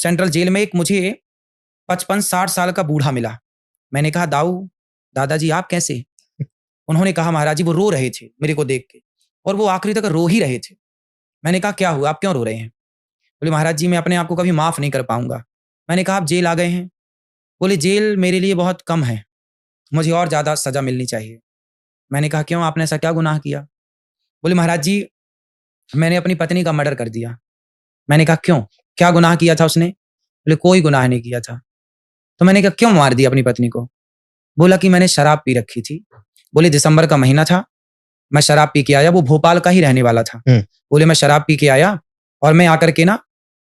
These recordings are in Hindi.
सेंट्रल जेल में एक मुझे 55-60 साल का बूढ़ा मिला। मैंने कहा, दादाजी आप कैसे? उन्होंने कहा, महाराज जी वो रो रहे थे मेरे को देख के, और वो आखिरी तक रो ही रहे थे। मैंने कहा, क्या हुआ, आप क्यों रो रहे हैं? बोले, महाराज जी मैं अपने आप को कभी माफ नहीं कर पाऊंगा। मैंने कहा, आप जेल आ गए हैं? बोले, जेल मेरे लिए बहुत कम है, मुझे और ज्यादा सजा मिलनी चाहिए। मैंने कहा, क्यों, आपने ऐसा क्या गुनाह किया? बोले, महाराज जी मैंने अपनी पत्नी का मर्डर कर दिया। मैंने कहा, क्यों, क्या गुनाह किया था उसने? बोले, कोई गुनाह नहीं किया था। तो मैंने कहा, क्यों मार दिया अपनी पत्नी को? बोला कि मैंने शराब पी रखी थी। बोले, दिसंबर का महीना था, मैं शराब पी के आया, वो भोपाल का ही रहने वाला था। बोले, मैं शराब पी के आया और मैं आकर के ना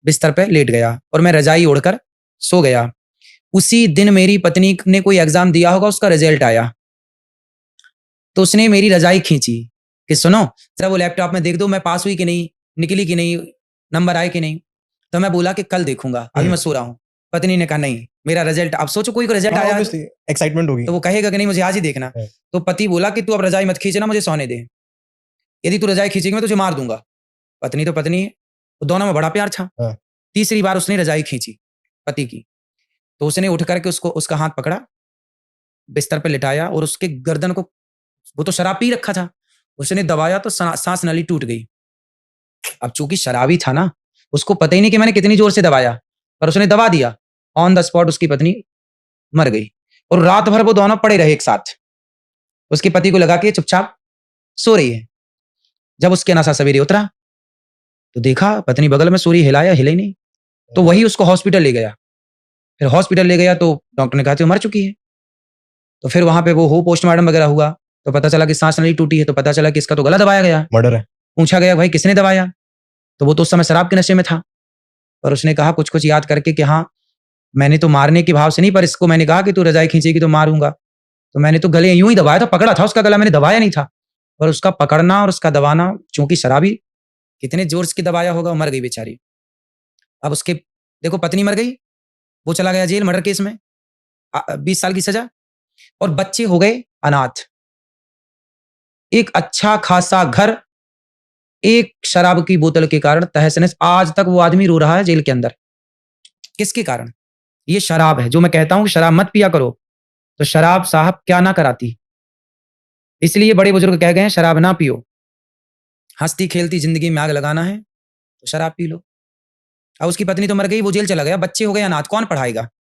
बिस्तर पे लेट गया और मैं रजाई ओढ़कर सो गया। उसी दिन मेरी पत्नी ने कोई एग्जाम दिया होगा, उसका रिजल्ट आया, तो उसने मेरी रजाई खींची कि सुनो जरा वो लैपटॉप में देख दो मैं पास हुई कि नहीं, निकली कि नहीं, नंबर आए कि नहीं। तो मैं बोला कि कल देखूंगा, अभी मैं सो रहा हूँ। पत्नी ने कहा, नहीं मेरा रिजल्ट, अब सोचो कोई को रिजल्ट आया एक्साइटमेंट होगी तो वो कहेगा कि नहीं मुझे आज ही देखना। तो पति बोला कि तू अब रजाई मत खींचना, मुझे सोने दे, यदि तू रजाई खींचेगी मैं तुझे मार दूंगा। पत्नी तो पत्नी है, तो दोनों में बड़ा प्यार था। तीसरी बार उसने रजाई खींची पति की, तो उसने उठ करके उसका हाथ पकड़ा, बिस्तर पे लिटाया और उसके गर्दन को, वो तो शराब पी रखा था, उसने दबाया तो सांस नली टूट गई। अब चूंकि शराबी था ना, उसको पता ही नहीं कि मैंने कितनी जोर से दबाया, पर उसने दबा दिया। ऑन द स्पॉट उसकी पत्नी मर गई और रात भर वो दोनों पड़े रहे एक साथ। उसके पति को लगा कि चुपचाप सो रही है। जब उसके नशा सवेरे उतरा तो देखा पत्नी बगल में सो रही, हिलाया, हिले नहीं। तो वही उसको हॉस्पिटल ले गया। फिर हॉस्पिटल ले गया तो डॉक्टर ने कहा कि वो मर चुकी है। तो फिर वहां पे वो हो पोस्टमार्टम वगैरह हुआ तो पता चला कि सांस नली टूटी है, तो पता चला कि इसका तो गला दबाया गया, मर्डर है। पूछा गया भाई किसने दबाया, तो वो तो उस समय शराब के नशे में था। और उसने कहा कुछ कुछ याद करके कि हाँ मैंने तो मारने के भाव से नहीं, पर इसको मैंने कहा कि तू रजाई खींचेगी तो मारूंगा, तो मैंने तो गले यूं ही दबाया था, पकड़ा था उसका गला, मैंने दबाया नहीं था। पर उसका पकड़ना और उसका दबाना, चूंकि शराबी कितने जोर से दबाया होगा, मर गई बेचारी। अब उसके देखो पत्नी मर गई, वो चला गया जेल मर्डर केस में, 20 साल की सजा, और बच्चे हो गए अनाथ। एक अच्छा खासा घर एक शराब की बोतल के कारण तहस नहस, आज तक वो आदमी रो रहा है जेल के अंदर। किसके कारण? ये शराब है। जो मैं कहता हूं शराब मत पिया करो, तो शराब साहब क्या ना कराती। इसलिए बड़े बुजुर्ग कह गए हैं शराब ना पियो, हंसती खेलती जिंदगी में आग लगाना है तो शराब पी लो। अब उसकी पत्नी तो मर गई, वो जेल चला गया, बच्चे हो गए अनाथ, कौन पढ़ाएगा?